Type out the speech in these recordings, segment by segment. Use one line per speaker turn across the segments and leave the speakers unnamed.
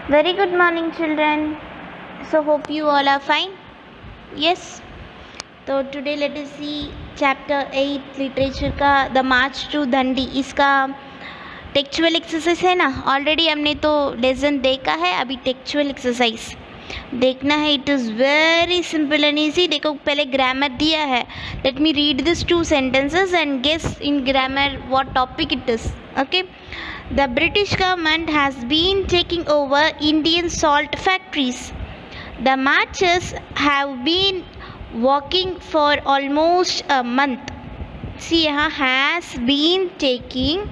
Very good morning, children. So, hope you all are fine. Yes. So, today let us see chapter 8 literature का The March to Dandi. इसका textual exercise है ना. Already हमने तो lesson देखा है, अभी टेक्चुअल एक्सरसाइज देखना है. It is very simple and easy. देखो पहले ग्रामर दिया है. Let me read this 2 sentences and guess in grammar what topic it is. Okay. The British government has been taking over Indian salt factories. The marchers have been walking for almost a month. See यहाँ has been taking.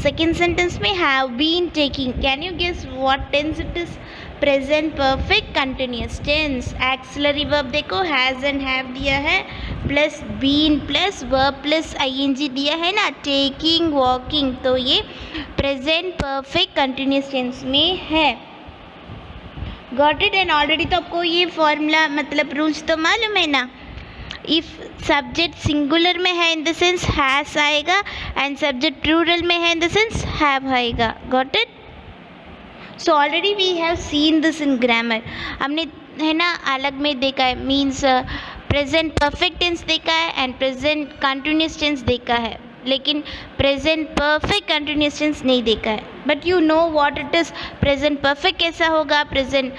Second sentence में have been taking. Can you guess what tense it is? Present perfect continuous tense. Auxiliary verb देखो has and have दिया है, plus been plus verb plus ing दिया है ना, taking walking. तो ये present perfect continuous tense में है. Got it. एंड ऑलरेडी तो आपको ये फॉर्मूला मतलब रूल्स तो मालूम है ना. इफ़ सब्जेक्ट सिंगुलर में है इन द सेंस हैज़ आएगा एंड सब्जेक्ट प्लूरल में है इन द सेंस हैव आएगा. Got it. So already we have seen this in grammar. हमने है ना अलग में देखा है. मीन्स प्रेजेंट परफेक्ट टेंस देखा है एंड प्रेजेंट कंटिन्यूस टेंस देखा है, लेकिन प्रेजेंट परफेक्ट कंटिन्यूस टेंस नहीं देखा है. But you know what it is. Present perfect कैसा होगा, प्रेजेंट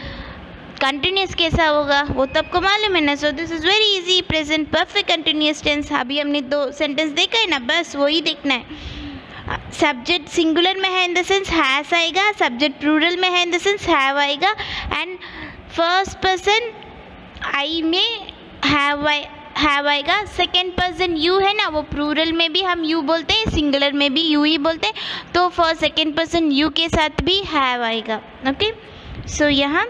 कंटिन्यूस कैसा होगा, वो तो आपको मालूम है ना. So this is very easy. Present perfect continuous tense अभी हमने 2 सेंटेंस देखा है ना, बस वही देखना है. सब्जेक्ट सिंगुलर में है इन द सेंस हैज़ आएगा, सब्जेक्ट प्लूरल में है इन द सेंस हैव आएगा एंड फर्स्ट पर्सन आई में हैव आएगा. सेकेंड पर्सन यू है ना, वो प्लूरल में भी हम यू बोलते हैं, सिंगुलर में भी यू ही बोलते हैं. तो फॉर सेकेंड पर्सन यू के साथ भी हैव आएगा. ओके. सो यहाँ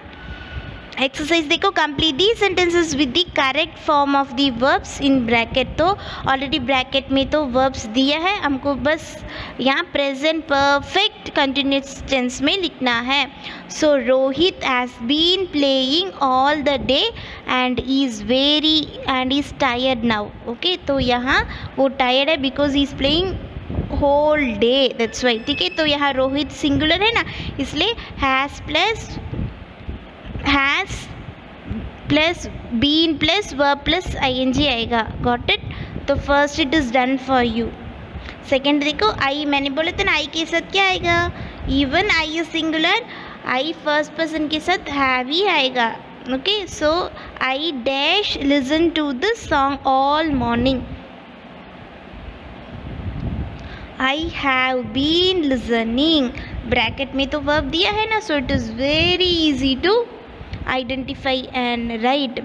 एक्सरसाइज देखो. Complete the sentences with the correct form of the verbs in bracket. तो ऑलरेडी ब्रैकेट में तो वर्ब्स दिया है, हमको बस यहाँ प्रेजेंट परफेक्ट कंटिन्यूस टेंस में लिखना है. So Rohit has been playing all the day and is tired now. Okay. तो यहाँ वो टायर्ड है because he is playing whole day, that's why. ठीक है. तो यहाँ रोहित सिंगुलर है ना, इसलिए has plus been plus verb plus ing आएगा. Got it. तो first it is done for you. Second देखो आई, मैंने बोला था ना आई के साथ क्या आएगा, even I is singular, I first person के साथ हैव ही आएगा. Okay. So I dash listen to this song all morning. I have been listening. Bracket में तो वर्ब दिया है ना, so it is very easy to identify and write.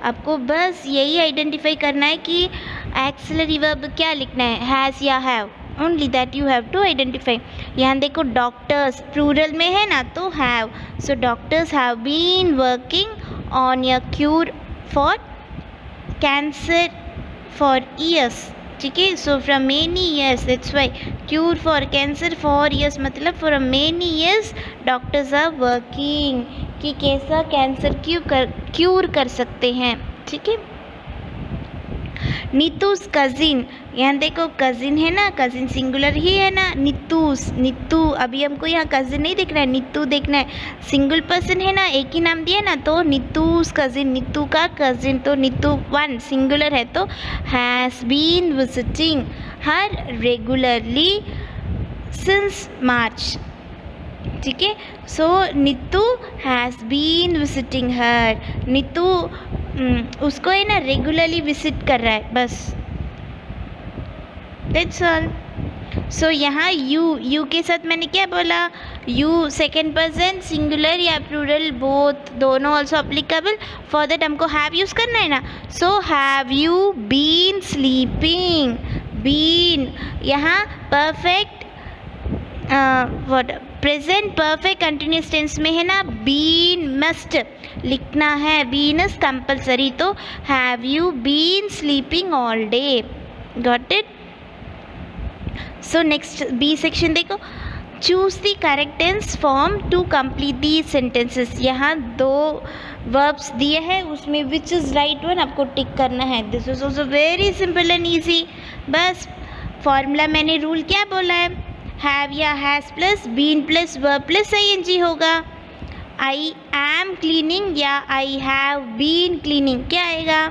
आपको बस यही आइडेंटिफाई करना है कि एक्सिलरी वर्ब क्या लिखना है, हैज़ या have. Only that you have to identify. यहाँ देखो डॉक्टर्स प्लूरल में है ना, तो have. So doctors have been working on a cure for cancer for years. ठीक है. So from many years, that's why cure for cancer for years मतलब for many years doctors are working कि कैसा cancer cure कर सकते हैं. ठीक है. नीतूस कज़िन. यहाँ देखो कज़िन है ना, कज़िन सिंगुलर ही है ना. नीतू. अभी हमको यहाँ कज़िन नहीं देखना है, नीतू देखना है. सिंगल पर्सन है ना, एक ही नाम दिया ना, तो नीतूस कज़िन, नीतू का कज़िन. तो नीतू 1 सिंगुलर है, तो has been visiting her regularly since March. ठीक है. So Neetu has been visiting her. Neetu उसको है ना रेगुलरली विजिट कर रहा है, बस. That's all. सो यहाँ यू के साथ मैंने क्या बोला, यू सेकेंड पर्सन सिंगुलर या प्लूरल बोथ, दोनों ऑल्सो अप्लीकेबल. फॉर दैट हमको हैव यूज़ करना है ना. So have you been sleeping. Been यहाँ perfect present perfect continuous tense में है ना, बीन मस्ट लिखना है, बीन इज कंपल्सरी. तो have you been sleeping all day. Got it. So next B section देखो. Choose the correct tense form to complete the sentences. यहाँ 2 verbs दिए हैं, उसमें विच इज़ राइट वन आपको tick करना है. This is also very simple and easy. बस formula मैंने रूल क्या बोला है, हैव या has plus been plus verb plus ing होगा. आई एम क्लीनिंग या आई हैव बीन क्लीनिंग, क्या आएगा?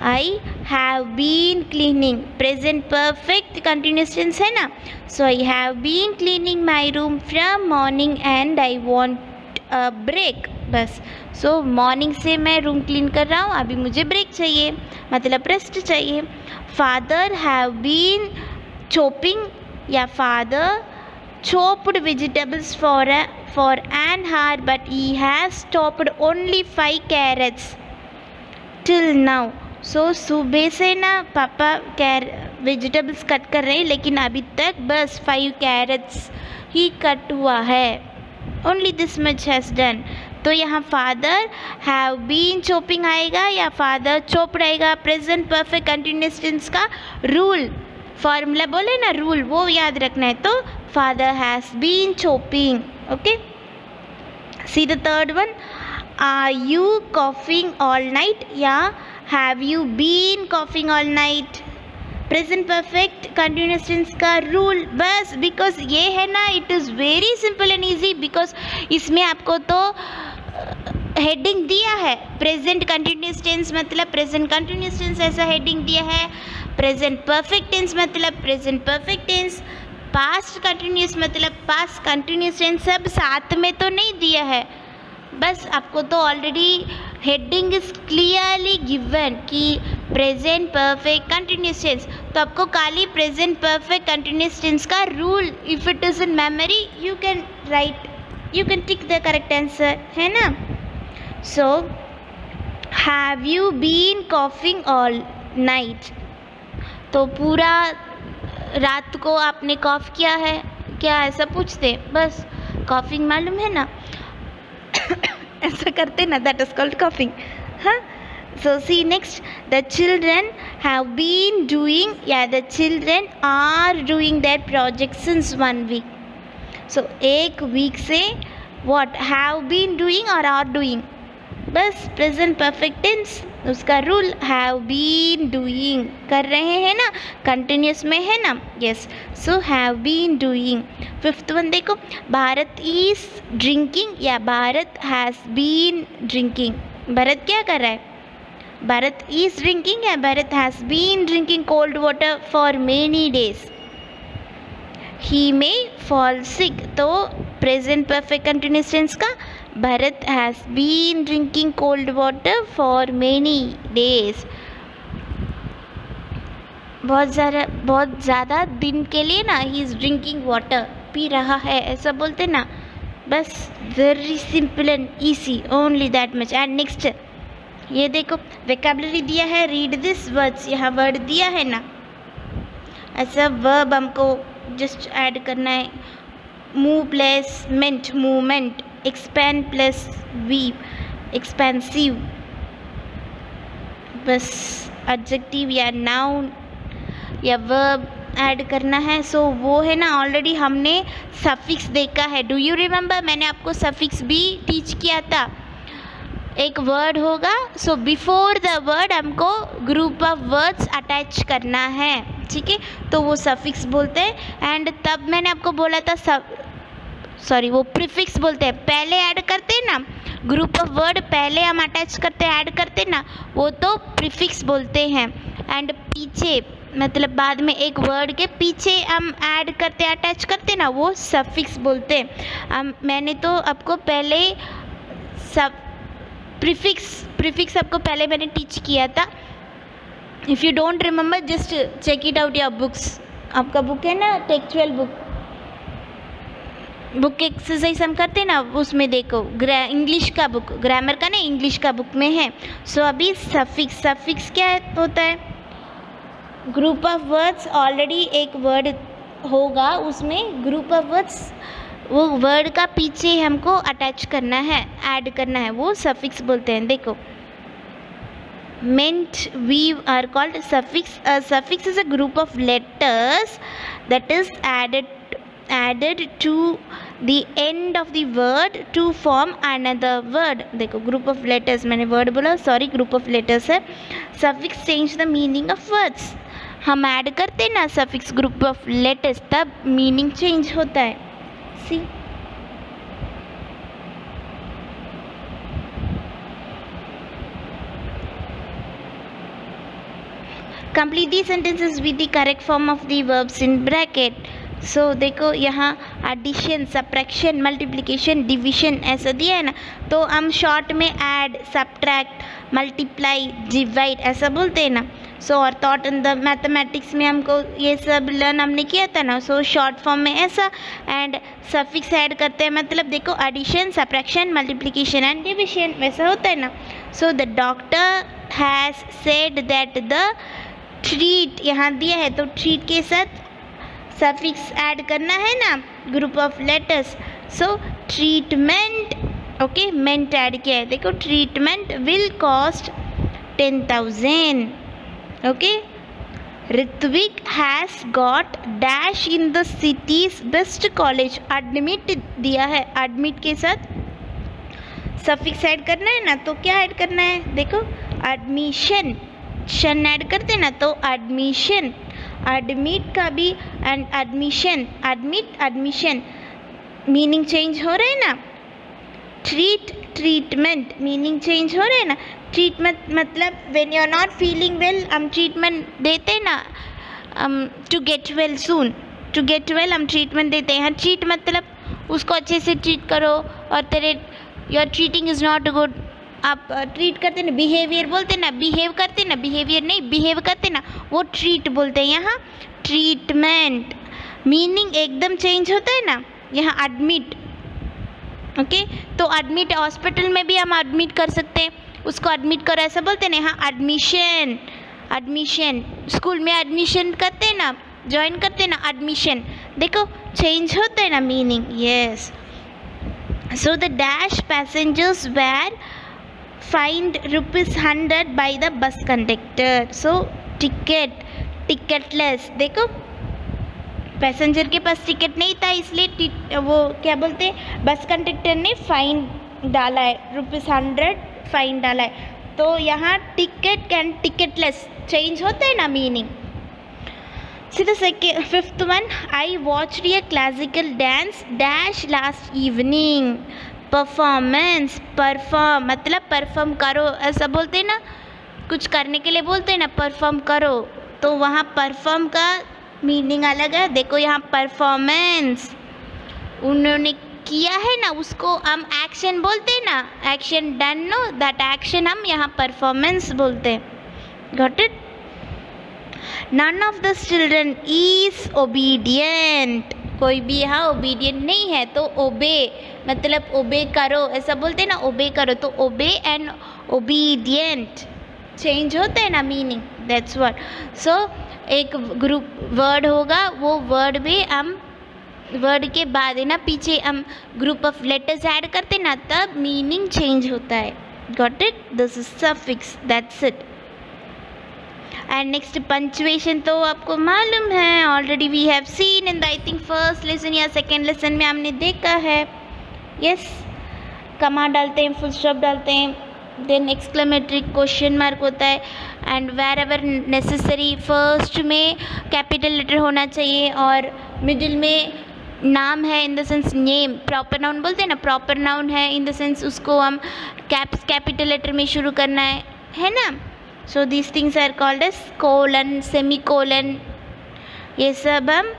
I have been cleaning, present perfect continuous tense है ना. So I have been cleaning my room from morning and I want a break. बस. So morning से मैं room clean कर रहा हूँ, अभी मुझे ब्रेक चाहिए, मतलब रेस्ट चाहिए. फादर हैव बीन चॉपिंग या father chopped vegetables for an hour but he has chopped only 5 carrots till now. So सुबह से ना पापा वेजिटेबल्स कट कर रहे हैं, लेकिन अभी तक बस 5 कैरेट्स ही कट हुआ है. only this much has done. तो यहाँ फादर हैव बीन चॉपिंग आएगा या फादर चॉप्ड आएगा. प्रेजेंट परफेक्ट कंटिन्यूस टेंस का रूल, फॉर्मूला बोले ना, रूल, वो याद रखना है. तो father has been chopping. Okay. See the third one. Are you coughing all night या have you been coughing all night. Present perfect continuous tense का रूल बस, बिकॉज ये है ना, it is very simple and easy. Because इसमें आपको तो heading दिया है. प्रेजेंट कंटिन्यूस टेंस मतलब प्रेजेंट कंटिन्यूस टेंस ऐसा हेडिंग दिया है. प्रेजेंट परफेक्ट टेंस मतलब present perfect tense. Past continuous मतलब पास्ट कंटिन्यूस टेंस, सब साथ में तो नहीं दिया है. बस आपको तो already heading is clearly given कि प्रेजेंट परफेक्ट कंटिन्यूस टेंस. तो आपको खाली प्रेजेंट परफेक्ट कंटिन्यूस टेंस का rule, if it is in memory you can write, you can tick the correct answer, है ना. So have you been coughing all night. तो पूरा रात को आपने कॉफ किया है क्या, ऐसा पूछते. बस कॉफिंग मालूम है ना, ऐसा करते ना, दैट इज कॉल्ड कॉफिंग. हाँ. So see next. The children have been doing या the children are doing their project since 1 week. सो एक वीक से व्हाट, हैव बीन डूइंग और आर डूइंग. बस प्रेजेंट परफेक्ट टेंस, उसका रूल हैव बीन डूइंग, कर रहे हैं ना, कंटिन्यूस में है ना. Yes. So have been doing. Fifth one देखो. भारत इज ड्रिंकिंग या Bharat has been drinking. Bharat क्या कर रहा है? भारत इज ड्रिंकिंग या Bharat has been drinking cold water for many days. He may fall sick. तो प्रेजेंट परफेक्ट कंटिन्यूस टेंस का Bharat has been drinking cold water for many days. बहुत ज़्यादा दिन के लिए ना, ही इज़ ड्रिंकिंग वाटर, पी रहा है, ऐसा बोलते ना. बस very simple and easy, only that much. And next ये देखो, वेकेबलरी दिया है, रीड दिस वर्ड्स. यहाँ वर्ड दिया है ना, ऐसा वर्ब हमको जस्ट ऐड करना है. Move plus ment, movement. Expand plus ive, expensive. बस एडजेक्टिव या नाउन या वर्ब ऐड करना है. सो वो है ना, ऑलरेडी हमने सफिक्स देखा है. डू यू रिमेंबर, मैंने आपको सफिक्स भी टीच किया था. एक वर्ड होगा, सो बिफोर द वर्ड हमको ग्रुप ऑफ वर्ड्स अटैच करना है, ठीक है, तो वो सफिक्स बोलते हैं. एंड तब मैंने आपको बोला था वो प्रीफिक्स बोलते हैं. पहले ऐड करते हैं ना, ग्रुप ऑफ वर्ड पहले हम अटैच करते हैं, ऐड करते हैं ना, वो तो प्रीफिक्स बोलते हैं. एंड पीछे मतलब बाद में एक वर्ड के पीछे हम ऐड करते अटैच करते ना, वो सफिक्स बोलते हैं. मैंने तो आपको पहले सब प्रीफिक्स आपको पहले मैंने टीच किया था. If you don't remember just check it out your books. आपका बुक है ना, टेक्चुअल बुक एक्सरसाइज हम करते हैं ना, उसमें देखो इंग्लिश का बुक, ग्रामर का नहीं, इंग्लिश का बुक में है. सो अभी सफिक्स क्या होता है? ग्रुप ऑफ वर्ड्स, ऑलरेडी एक वर्ड होगा, उसमें ग्रुप ऑफ वर्ड्स, वो वर्ड का पीछे हमको अटैच करना है, ऐड करना है, वो सफिक्स बोलते हैं. देखो, meant, weave are called suffix. A suffix is a group of letters that is added to the end of the word to form another word. देखो, group of letters, मैंने word बोला, sorry, group of letters है. suffix change the meaning of words. हम add करते हैं ना suffix group of letters, तब meaning change होता है. See, complete the sentences with the correct form of the verbs in bracket. So देखो यहाँ एडिशन, सब्ट्रैक्शन, मल्टीप्लिकेशन, डिविजन ऐसा दिया है ना, तो हम शॉर्ट में ऐड, सब्ट्रैक्ट, मल्टीप्लाई, डिवाइड ऐसा बोलते हैं ना. सो और थॉट इन द मैथमेटिक्स में हमको ये सब लर्न हमने किया था ना. सो शॉर्ट फॉर्म में ऐसा एंड सफिक्स ऐड करते हैं, मतलब देखो addition, subtraction, multiplication and division वैसा होता है ना. So the doctor has said that the treat यहाँ दिया है, तो ट्रीट के साथ सफिक्स ऐड करना है ना, group of letters. So treatment, okay, ment add किया है. देखो treatment will cost 10,000. Okay. Ritwik has got dash in the city's best college. Admit दिया है, एडमिट के साथ सफिक्स ऐड करना है ना, तो क्या ऐड करना है, देखो एडमिशन, शन ऐड करते हैं ना, तो एडमिशन. एडमिट का भी and admission, admit, admission meaning change हो रहे हैं ना. ट्रीट, ट्रीटमेंट मीनिंग चेंज हो रहे हैं ना. ट्रीटमेंट मतलब when you are not feeling well हम ट्रीटमेंट देते हैं ना, to get well soon, to get well हम ट्रीटमेंट देते हैं. ट्रीट मतलब उसको अच्छे से ट्रीट करो, और तेरे your treating is not good, आप ट्रीट करते ना, बिहेवियर बोलते ना, बिहेव करते ना, बिहेवियर नहीं बिहेव करते ना, वो ट्रीट बोलते हैं. यहाँ ट्रीटमेंट मीनिंग एकदम चेंज होता है ना. यहाँ एडमिट, ओके, तो एडमिट हॉस्पिटल में भी हम एडमिट कर सकते हैं, उसको एडमिट करो ऐसा बोलते हैं ना. यहाँ एडमिशन, एडमिशन स्कूल में एडमिशन करते हैं ना, ज्वाइन करते हैं ना, एडमिशन. देखो चेंज होता है ना meaning. Yes. So the dash passengers were fined ₹100 by the bus conductor. So ticket, ticketless. देखो पैसेंजर के पास टिकट नहीं था, इसलिए वो क्या बोलते, बस कंडक्टर ने फाइन डाला है, ₹100 फाइन डाला है. तो यहाँ टिकट एंड टिकटलेस चेंज होता है ना meaning. See the fifth one. I watched a classical dance dash last evening. Performance, perform मतलब परफॉर्म करो ऐसा बोलते हैं ना, कुछ करने के लिए बोलते हैं ना, परफॉर्म करो, तो वहाँ परफॉर्म का मीनिंग अलग है. देखो यहाँ परफॉर्मेंस उन्होंने किया है ना, उसको हम एक्शन बोलते हैं ना, action done no, that action हम यहाँ परफॉर्मेंस बोलते हैं. Got it. None of the children is obedient. कोई भी यहाँ ओबीडियंट नहीं है, तो ओबे मतलब ओबे करो ऐसा बोलते हैं ना, ओबे करो, तो ओबे एंड ओबीडियंट चेंज होते हैं ना मीनिंग. That's what. सो एक ग्रुप वर्ड होगा, वो वर्ड भी हम वर्ड के बाद है ना पीछे हम ग्रुप ऑफ लेटर्स ऐड करते ना, तब मीनिंग चेंज होता है. Got it. This is suffix. That's it. And next punctuation तो आपको मालूम है, already we have seen in the I think first lesson या सेकेंड लेसन में हमने देखा है. यस. कमा डालते हैं, फुल स्टॉप डालते हैं, देन एक्सक्लेमेटरी क्वेश्चन मार्क होता है, and wherever necessary first में कैपिटल लेटर होना चाहिए, और मिडिल में नाम है in the sense name, proper noun बोलते हैं ना, प्रॉपर नाउन है इन द सेंस उसको हम कैपिटल लेटर में शुरू करना है ना. So these things are called as colon, semi colon, ये सब हम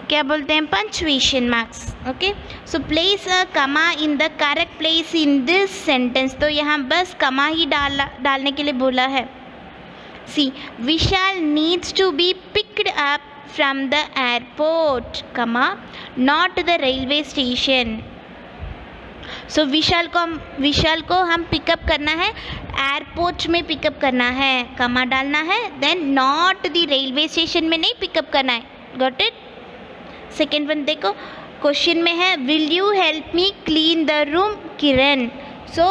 क्या बोलते हैं, punctuation marks. Okay. So place a comma in the correct place in this sentence. तो यहाँ बस कमा ही डालने के लिए बोला है. See Vishal needs to be picked up from the airport, comma not the railway station. So Vishal को हम पिकअप करना है, एयरपोर्ट में पिकअप करना है, कमा डालना है, then not the railway station में नहीं पिकअप करना है. Got it. सेकेंड वन देखो, क्वेश्चन में है will you help me clean the room Kiran. So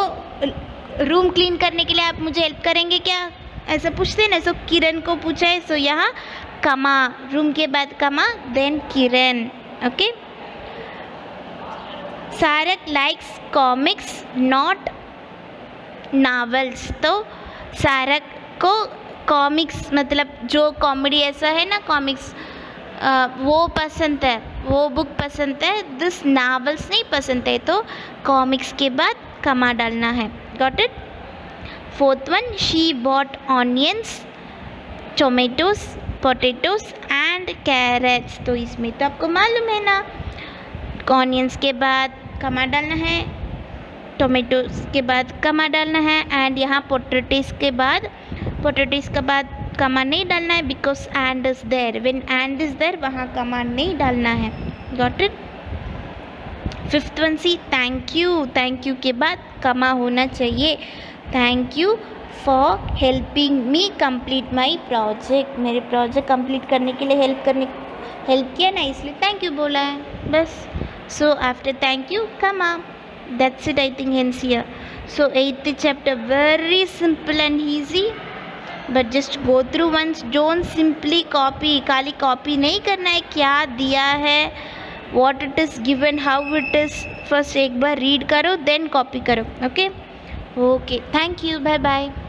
room clean करने के लिए आप मुझे हेल्प करेंगे क्या, ऐसा पूछते हैं ना. सो किरण को पूछा है, सो यहाँ कमा, रूम के बाद comma, then Kiran. Okay. Sarak likes comics not novels. तो सारक को कॉमिक्स मतलब जो कॉमेडी ऐसा है ना, कॉमिक्स वो पसंद है, वो बुक पसंद है, दिस नावल्स नहीं पसंद है, तो कॉमिक्स के बाद कमा डालना है. Got it. Fourth one, she bought onions tomatoes, potatoes and carrots. तो इसमें तो आपको मालूम है ना, ऑनियंस के बाद कमा डालना है, टोमेटोज के बाद कमा डालना है, एंड यहाँ पोटैटोज के बाद कमा नहीं डालना है, because and is there. When and is there वहाँ कमा नहीं डालना है। Got it. Fifth one C, thank you के बाद कमा होना चाहिए। Thank you for helping me complete my project. मेरे प्रोजेक्ट कंप्लीट करने के लिए हेल्प किया ना, इसलिए थैंक यू बोला है बस। सो आफ्टर थैंक यू कमा, that's it I think hence here. So 8th chapter very simple and easy, but just go through once, don't simply copy. खाली कॉपी नहीं करना है, क्या दिया है, what it is given, how it is, first एक बार read करो, then copy करो। Okay, thank you, bye bye।